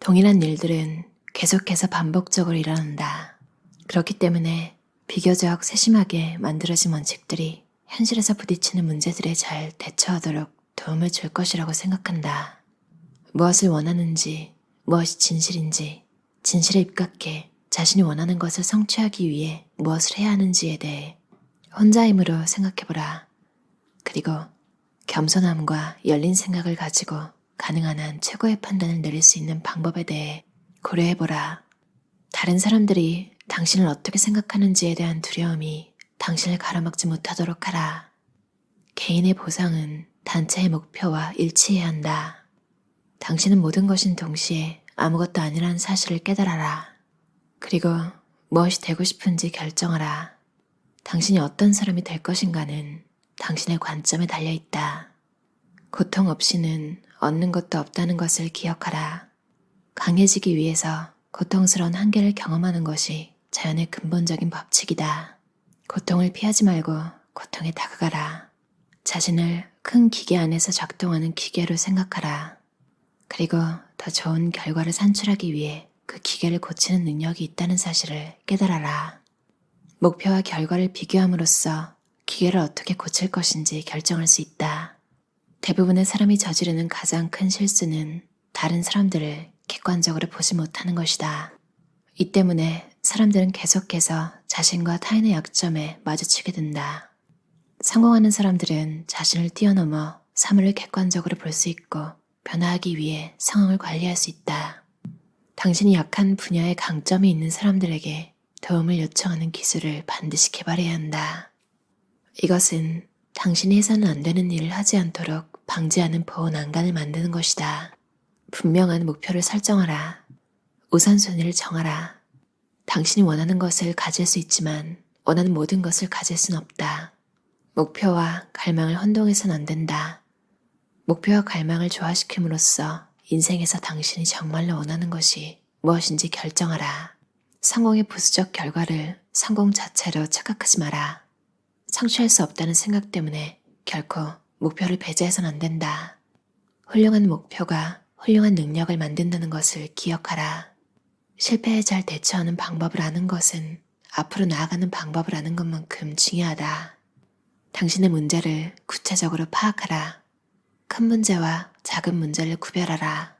동일한 일들은 계속해서 반복적으로 일어난다. 그렇기 때문에 비교적 세심하게 만들어진 원칙들이 현실에서 부딪히는 문제들에 잘 대처하도록 도움을 줄 것이라고 생각한다. 무엇을 원하는지, 무엇이 진실인지, 진실에 입각해 자신이 원하는 것을 성취하기 위해 무엇을 해야 하는지에 대해 혼자 힘으로 생각해보라. 그리고 겸손함과 열린 생각을 가지고 가능한 한 최고의 판단을 내릴 수 있는 방법에 대해 고려해보라. 다른 사람들이 당신을 어떻게 생각하는지에 대한 두려움이 당신을 가로막지 못하도록 하라. 개인의 보상은 단체의 목표와 일치해야 한다. 당신은 모든 것인 동시에 아무것도 아니라는 사실을 깨달아라. 그리고 무엇이 되고 싶은지 결정하라. 당신이 어떤 사람이 될 것인가는 당신의 관점에 달려있다. 고통 없이는 얻는 것도 없다는 것을 기억하라. 강해지기 위해서 고통스러운 한계를 경험하는 것이 자연의 근본적인 법칙이다. 고통을 피하지 말고 고통에 다가가라. 자신을 큰 기계 안에서 작동하는 기계로 생각하라. 그리고 더 좋은 결과를 산출하기 위해 그 기계를 고치는 능력이 있다는 사실을 깨달아라. 목표와 결과를 비교함으로써 기계를 어떻게 고칠 것인지 결정할 수 있다. 대부분의 사람이 저지르는 가장 큰 실수는 다른 사람들을 객관적으로 보지 못하는 것이다. 이 때문에 사람들은 계속해서 자신과 타인의 약점에 마주치게 된다. 성공하는 사람들은 자신을 뛰어넘어 사물을 객관적으로 볼 수 있고 변화하기 위해 상황을 관리할 수 있다. 당신이 약한 분야에 강점이 있는 사람들에게 도움을 요청하는 기술을 반드시 개발해야 한다. 이것은 당신이 해서는 안 되는 일을 하지 않도록 방지하는 보호 난간을 만드는 것이다. 분명한 목표를 설정하라. 우선순위를 정하라. 당신이 원하는 것을 가질 수 있지만 원하는 모든 것을 가질 순 없다. 목표와 갈망을 혼동해서는 안 된다. 목표와 갈망을 조화시킴으로써 인생에서 당신이 정말로 원하는 것이 무엇인지 결정하라. 성공의 부수적 결과를 성공 자체로 착각하지 마라. 성취할 수 없다는 생각 때문에 결코 목표를 배제해서는 안 된다. 훌륭한 목표가 훌륭한 능력을 만든다는 것을 기억하라. 실패에 잘 대처하는 방법을 아는 것은 앞으로 나아가는 방법을 아는 것만큼 중요하다. 당신의 문제를 구체적으로 파악하라. 큰 문제와 작은 문제를 구별하라.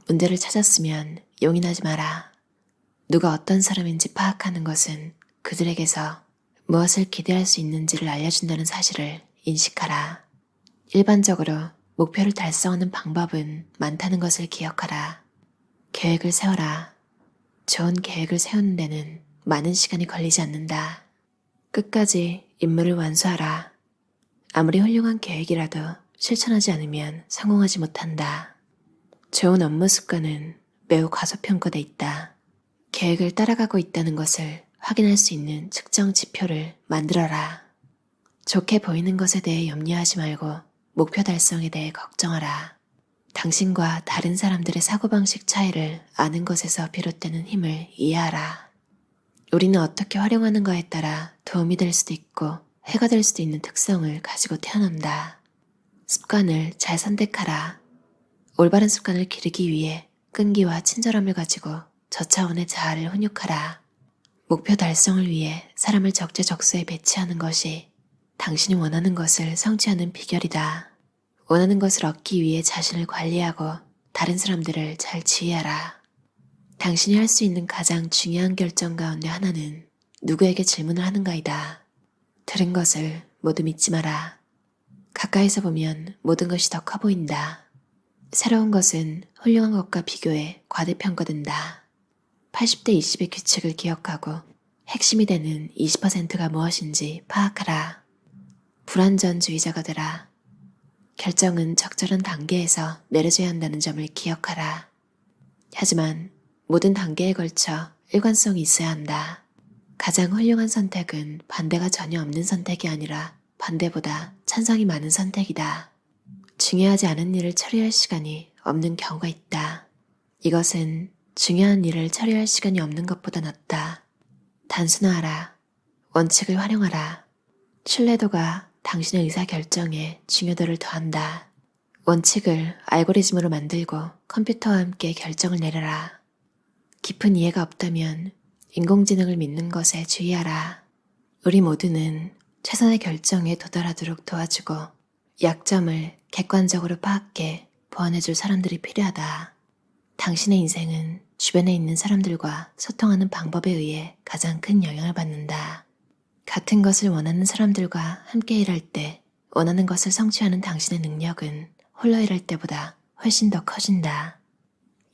문제를 찾았으면 용인하지 마라. 누가 어떤 사람인지 파악하는 것은 그들에게서 무엇을 기대할 수 있는지를 알려준다는 사실을 인식하라. 일반적으로 목표를 달성하는 방법은 많다는 것을 기억하라. 계획을 세워라. 좋은 계획을 세우는 데는 많은 시간이 걸리지 않는다. 끝까지 임무를 완수하라. 아무리 훌륭한 계획이라도 실천하지 않으면 성공하지 못한다. 좋은 업무 습관은 매우 과소평가돼 있다. 계획을 따라가고 있다는 것을 확인할 수 있는 측정 지표를 만들어라. 좋게 보이는 것에 대해 염려하지 말고 목표 달성에 대해 걱정하라. 당신과 다른 사람들의 사고방식 차이를 아는 것에서 비롯되는 힘을 이해하라. 우리는 어떻게 활용하는가에 따라 도움이 될 수도 있고 해가 될 수도 있는 특성을 가지고 태어난다. 습관을 잘 선택하라. 올바른 습관을 기르기 위해 끈기와 친절함을 가지고 저차원의 자아를 훈육하라. 목표 달성을 위해 사람을 적재적소에 배치하는 것이 당신이 원하는 것을 성취하는 비결이다. 원하는 것을 얻기 위해 자신을 관리하고 다른 사람들을 잘 지휘하라. 당신이 할 수 있는 가장 중요한 결정 가운데 하나는 누구에게 질문을 하는가이다. 들은 것을 모두 믿지 마라. 가까이서 보면 모든 것이 더 커 보인다. 새로운 것은 훌륭한 것과 비교해 과대평가된다. 80대 20의 규칙을 기억하고 핵심이 되는 20%가 무엇인지 파악하라. 불완전주의자가 되라. 결정은 적절한 단계에서 내려져야 한다는 점을 기억하라. 하지만 모든 단계에 걸쳐 일관성이 있어야 한다. 가장 훌륭한 선택은 반대가 전혀 없는 선택이 아니라 반대보다 찬성이 많은 선택이다. 중요하지 않은 일을 처리할 시간이 없는 경우가 있다. 이것은 중요한 일을 처리할 시간이 없는 것보다 낫다. 단순화하라. 원칙을 활용하라. 신뢰도가 당신의 의사결정에 중요도를 더한다. 원칙을 알고리즘으로 만들고 컴퓨터와 함께 결정을 내려라. 깊은 이해가 없다면 인공지능을 믿는 것에 주의하라. 우리 모두는 최선의 결정에 도달하도록 도와주고 약점을 객관적으로 파악해 보완해줄 사람들이 필요하다. 당신의 인생은 주변에 있는 사람들과 소통하는 방법에 의해 가장 큰 영향을 받는다. 같은 것을 원하는 사람들과 함께 일할 때 원하는 것을 성취하는 당신의 능력은 홀로 일할 때보다 훨씬 더 커진다.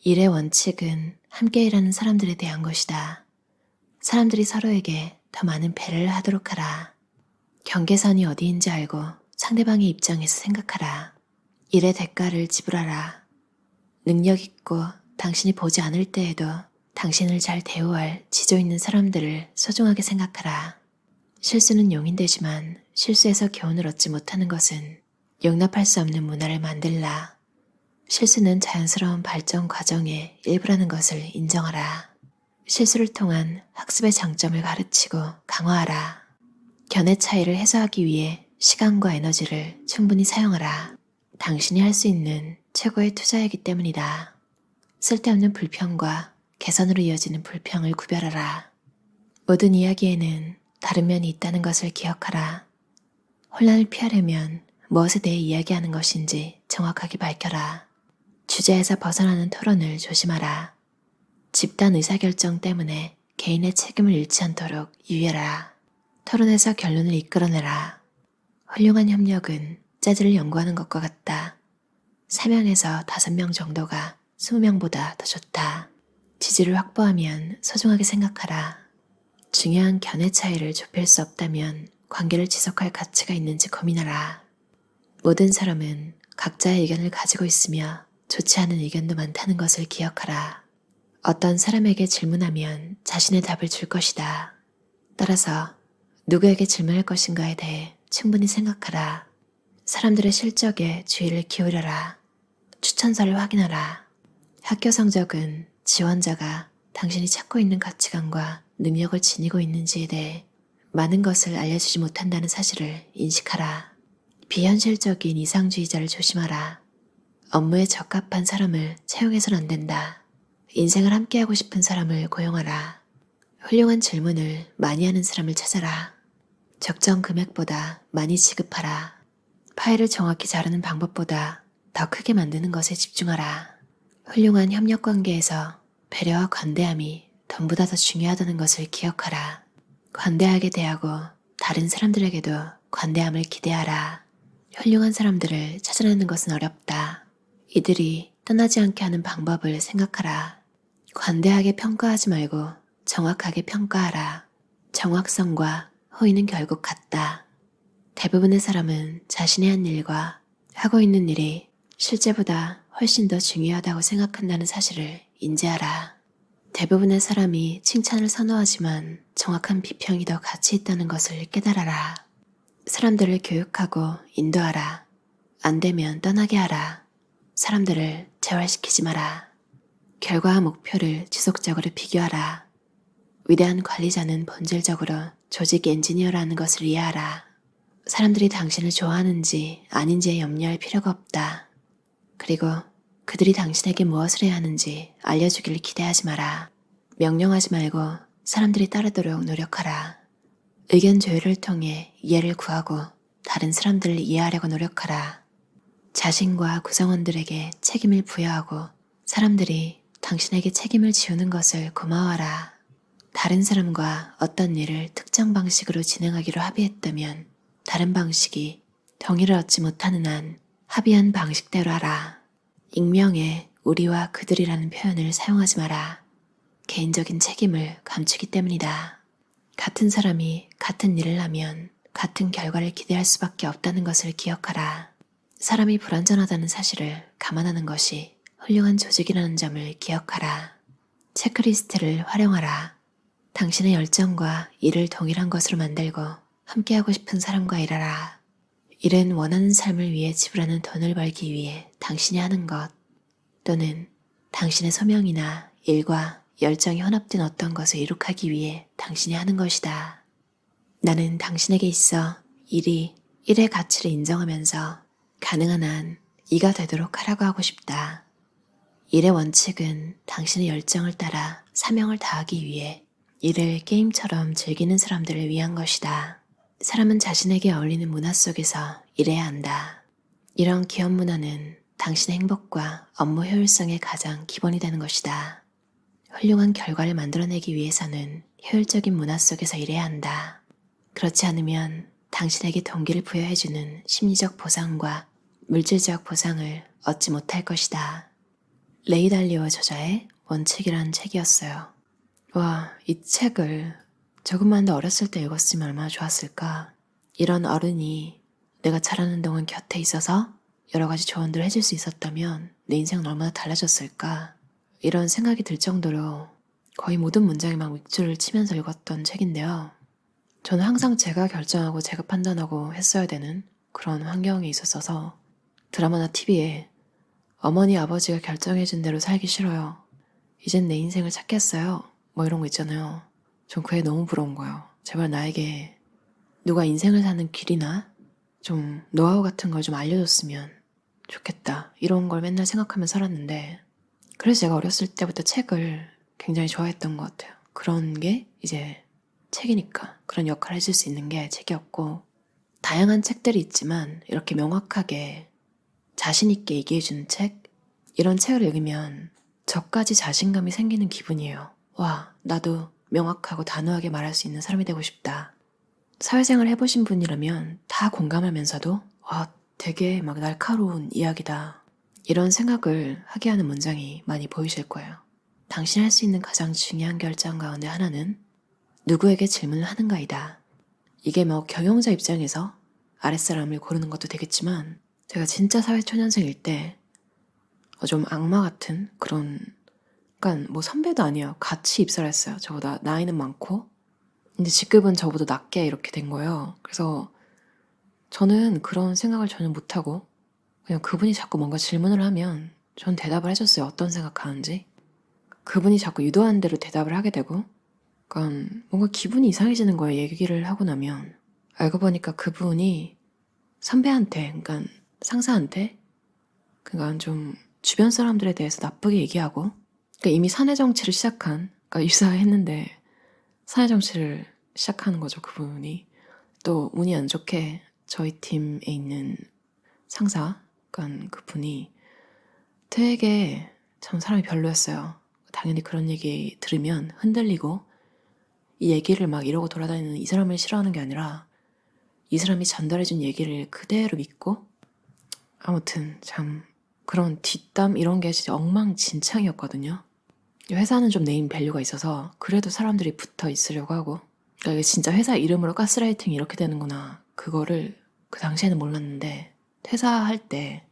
일의 원칙은 함께 일하는 사람들에 대한 것이다. 사람들이 서로에게 더 많은 배려를 하도록 하라. 경계선이 어디인지 알고 상대방의 입장에서 생각하라. 일의 대가를 지불하라. 능력 있고 당신이 보지 않을 때에도 당신을 잘 대우할 지조 있는 사람들을 소중하게 생각하라. 실수는 용인되지만 실수에서 교훈을 얻지 못하는 것은 용납할 수 없는 문화를 만들라. 실수는 자연스러운 발전 과정의 일부라는 것을 인정하라. 실수를 통한 학습의 장점을 가르치고 강화하라. 견해 차이를 해소하기 위해 시간과 에너지를 충분히 사용하라. 당신이 할 수 있는 최고의 투자이기 때문이다. 쓸데없는 불평과 개선으로 이어지는 불평을 구별하라. 모든 이야기에는 다른 면이 있다는 것을 기억하라. 혼란을 피하려면 무엇에 대해 이야기하는 것인지 정확하게 밝혀라. 주제에서 벗어나는 토론을 조심하라. 집단 의사결정 때문에 개인의 책임을 잃지 않도록 유의하라. 토론에서 결론을 이끌어내라. 훌륭한 협력은 재즈를 연구하는 것과 같다. 3명에서 5명 정도가 20명보다 더 좋다. 지지를 확보하면 소중하게 생각하라. 중요한 견해 차이를 좁힐 수 없다면 관계를 지속할 가치가 있는지 고민하라. 모든 사람은 각자의 의견을 가지고 있으며 좋지 않은 의견도 많다는 것을 기억하라. 어떤 사람에게 질문하면 자신의 답을 줄 것이다. 따라서 누구에게 질문할 것인가에 대해 충분히 생각하라. 사람들의 실적에 주의를 기울여라. 추천서를 확인하라. 학교 성적은 지원자가 당신이 찾고 있는 가치관과 능력을 지니고 있는지에 대해 많은 것을 알려주지 못한다는 사실을 인식하라. 비현실적인 이상주의자를 조심하라. 업무에 적합한 사람을 채용해서는 안 된다. 인생을 함께하고 싶은 사람을 고용하라. 훌륭한 질문을 많이 하는 사람을 찾아라. 적정 금액보다 많이 지급하라. 파일을 정확히 자르는 방법보다 더 크게 만드는 것에 집중하라. 훌륭한 협력 관계에서 배려와 관대함이 전보다 더 중요하다는 것을 기억하라. 관대하게 대하고 다른 사람들에게도 관대함을 기대하라. 훌륭한 사람들을 찾아내는 것은 어렵다. 이들이 떠나지 않게 하는 방법을 생각하라. 관대하게 평가하지 말고 정확하게 평가하라. 정확성과 호의는 결국 같다. 대부분의 사람은 자신의 한 일과 하고 있는 일이 실제보다 훨씬 더 중요하다고 생각한다는 사실을 인지하라. 대부분의 사람이 칭찬을 선호하지만 정확한 비평이 더 가치 있다는 것을 깨달아라. 사람들을 교육하고 인도하라. 안 되면 떠나게 하라. 사람들을 재활시키지 마라. 결과와 목표를 지속적으로 비교하라. 위대한 관리자는 본질적으로 조직 엔지니어라는 것을 이해하라. 사람들이 당신을 좋아하는지 아닌지에 염려할 필요가 없다. 그리고 그들이 당신에게 무엇을 해야 하는지 알려주길 기대하지 마라. 명령하지 말고 사람들이 따르도록 노력하라. 의견 조율을 통해 이해를 구하고 다른 사람들을 이해하려고 노력하라. 자신과 구성원들에게 책임을 부여하고 사람들이 당신에게 책임을 지우는 것을 고마워하라. 다른 사람과 어떤 일을 특정 방식으로 진행하기로 합의했다면 다른 방식이 동의를 얻지 못하는 한 합의한 방식대로 하라. 익명의 우리와 그들이라는 표현을 사용하지 마라. 개인적인 책임을 감추기 때문이다. 같은 사람이 같은 일을 하면 같은 결과를 기대할 수밖에 없다는 것을 기억하라. 사람이 불완전하다는 사실을 감안하는 것이 훌륭한 조직이라는 점을 기억하라. 체크리스트를 활용하라. 당신의 열정과 일을 동일한 것으로 만들고 함께하고 싶은 사람과 일하라. 일은 원하는 삶을 위해 지불하는 돈을 벌기 위해 당신이 하는 것 또는 당신의 소명이나 일과 열정이 혼합된 어떤 것을 이룩하기 위해 당신이 하는 것이다. 나는 당신에게 있어 일이 일의 가치를 인정하면서 가능한 한 이가 되도록 하라고 하고 싶다. 일의 원칙은 당신의 열정을 따라 사명을 다하기 위해 일을 게임처럼 즐기는 사람들을 위한 것이다. 사람은 자신에게 어울리는 문화 속에서 일해야 한다. 이런 기업 문화는 당신의 행복과 업무 효율성의 가장 기본이 되는 것이다. 훌륭한 결과를 만들어내기 위해서는 효율적인 문화 속에서 일해야 한다. 그렇지 않으면 당신에게 동기를 부여해주는 심리적 보상과 물질적 보상을 얻지 못할 것이다. 레이 달리오 저자의 원칙이라는 책이었어요. 와, 이 책을 조금만 더 어렸을 때 읽었으면 얼마나 좋았을까. 이런 어른이 내가 자라는 동안 곁에 있어서 여러 가지 조언들을 해줄 수 있었다면 내 인생은 얼마나 달라졌을까. 이런 생각이 들 정도로 거의 모든 문장에 막 윗줄을 치면서 읽었던 책인데요. 저는 항상 제가 결정하고 제가 판단하고 했어야 되는 그런 환경에 있었어서 드라마나 TV에 어머니 아버지가 결정해준 대로 살기 싫어요. 이젠 내 인생을 찾겠어요. 뭐 이런 거 있잖아요. 전 그게 너무 부러운 거예요. 제발 나에게 누가 인생을 사는 길이나 좀 노하우 같은 걸 좀 알려줬으면 좋겠다. 이런 걸 맨날 생각하면서 살았는데 그래서 제가 어렸을 때부터 책을 굉장히 좋아했던 것 같아요. 그런 게 이제 책이니까 그런 역할을 해줄 수 있는 게 책이었고 다양한 책들이 있지만 이렇게 명확하게 자신 있게 얘기해주는 책? 이런 책을 읽으면 저까지 자신감이 생기는 기분이에요. 와, 나도 명확하고 단호하게 말할 수 있는 사람이 되고 싶다. 사회생활 해보신 분이라면 다 공감하면서도 와, 되게 막 날카로운 이야기다. 이런 생각을 하게 하는 문장이 많이 보이실 거예요. 당신이 할 수 있는 가장 중요한 결정 가운데 하나는 누구에게 질문을 하는가이다. 이게 뭐 경영자 입장에서 아랫사람을 고르는 것도 되겠지만 제가 진짜 사회초년생일 때 좀 악마 같은 그런 그러니까 뭐 선배도 아니에요. 같이 입사를 했어요. 저보다 나이는 많고 근데 직급은 저보다 낮게 이렇게 된 거예요. 그래서 저는 그런 생각을 전혀 못하고 그냥 그분이 자꾸 뭔가 질문을 하면 전 대답을 해줬어요. 어떤 생각하는지. 그분이 자꾸 유도하는 대로 대답을 하게 되고 그러니까 뭔가 기분이 이상해지는 거예요. 얘기를 하고 나면. 알고 보니까 그분이 선배한테 그러니까 상사한테 그러니까 좀 주변 사람들에 대해서 나쁘게 얘기하고 그러니까 이미 사내 정치를 시작한 그러니까 입사했는데 사내 정치를 시작하는 거죠. 그분이. 또 운이 안 좋게 저희 팀에 있는 상사 그러니까 그분이 되게 참 사람이 별로였어요. 당연히 그런 얘기 들으면 흔들리고 이 얘기를 막 이러고 돌아다니는 이 사람을 싫어하는 게 아니라 이 사람이 전달해준 얘기를 그대로 믿고 아무튼 참 그런 뒷담 이런 게 진짜 엉망진창이었거든요. 회사는 좀 네임 밸류가 있어서 그래도 사람들이 붙어 있으려고 하고 그러니까 이게 진짜 회사 이름으로 가스라이팅이 이렇게 되는구나. 그거를 그 당시에는 몰랐는데 퇴사할 때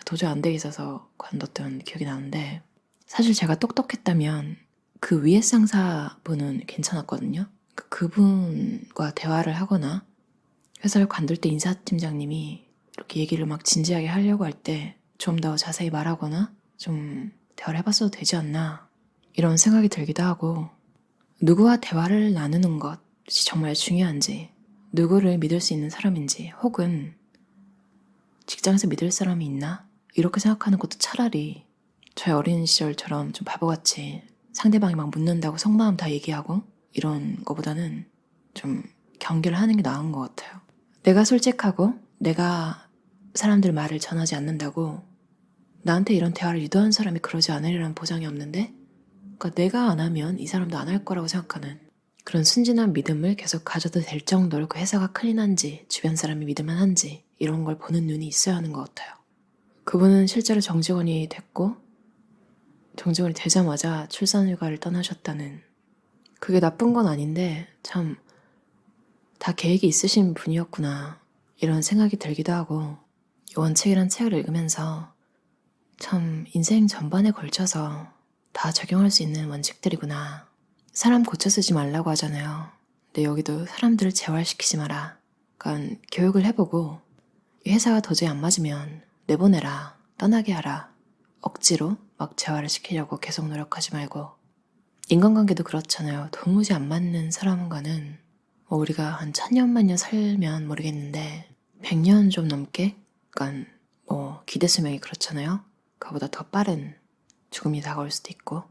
도저히 안 돼 있어서 관뒀던 기억이 나는데 사실 제가 똑똑했다면 그 위에 상사분은 괜찮았거든요. 그분과 대화를 하거나 회사를 관둘 때 인사팀장님이 이렇게 얘기를 막 진지하게 하려고 할 때 좀 더 자세히 말하거나 좀 대화를 해봤어도 되지 않나 이런 생각이 들기도 하고 누구와 대화를 나누는 것이 정말 중요한지 누구를 믿을 수 있는 사람인지 혹은 직장에서 믿을 사람이 있나 이렇게 생각하는 것도 차라리 저의 어린 시절처럼 좀 바보같이 상대방이 막 묻는다고 속마음 다 얘기하고 이런 거보다는 좀 경계를 하는 게 나은 것 같아요. 내가 솔직하고 내가 사람들 말을 전하지 않는다고 나한테 이런 대화를 유도한 사람이 그러지 않으리라는 보장이 없는데 그러니까 내가 안 하면 이 사람도 안 할 거라고 생각하는 그런 순진한 믿음을 계속 가져도 될 정도로 그 회사가 클린한지 주변 사람이 믿을만한지 이런 걸 보는 눈이 있어야 하는 것 같아요. 그분은 실제로 정직원이 됐고 정직원이 되자마자 출산휴가를 떠나셨다는 그게 나쁜 건 아닌데 참 다 계획이 있으신 분이었구나 이런 생각이 들기도 하고 이 원칙이란 책을 읽으면서 참 인생 전반에 걸쳐서 다 적용할 수 있는 원칙들이구나. 사람 고쳐 쓰지 말라고 하잖아요. 근데 여기도 사람들을 재활시키지 마라. 그러니까 교육을 해보고 이 회사가 도저히 안 맞으면 내보내라. 떠나게 하라. 억지로 막 재활을 시키려고 계속 노력하지 말고 인간관계도 그렇잖아요. 도무지 안 맞는 사람과는 뭐 우리가 한 1000년 만년 살면 모르겠는데 100년 좀 넘게 그러니까 기대 수명이 그렇잖아요. 그보다 더 빠른 죽음이 다가올 수도 있고,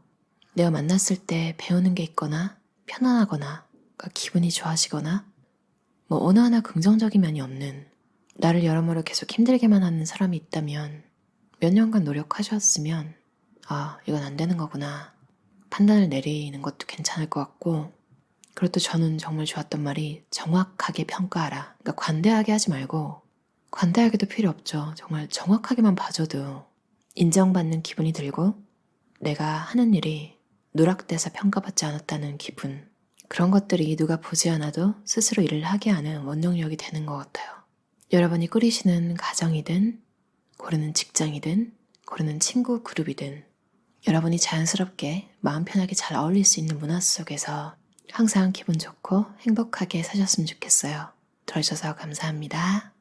내가 만났을 때 배우는 게 있거나 편안하거나 그러니까 기분이 좋아지거나 뭐 어느 하나 긍정적인 면이 없는, 나를 여러모로 계속 힘들게만 하는 사람이 있다면, 몇 년간 노력하셨으면 이건 안 되는 거구나 판단을 내리는 것도 괜찮을 것 같고, 그리고 또 저는 정말 좋았던 말이 정확하게 평가하라. 그러니까 관대하게 하지 말고, 관대하게도 필요 없죠. 정말 정확하게만 봐줘도 인정받는 기분이 들고 내가 하는 일이 누락돼서 평가받지 않았다는 기분, 그런 것들이 누가 보지 않아도 스스로 일을 하게 하는 원동력이 되는 것 같아요. 여러분이 꾸리시는 가정이든 고르는 직장이든 고르는 친구 그룹이든 여러분이 자연스럽게 마음 편하게 잘 어울릴 수 있는 문화 속에서 항상 기분 좋고 행복하게 사셨으면 좋겠어요. 들어주셔서 감사합니다.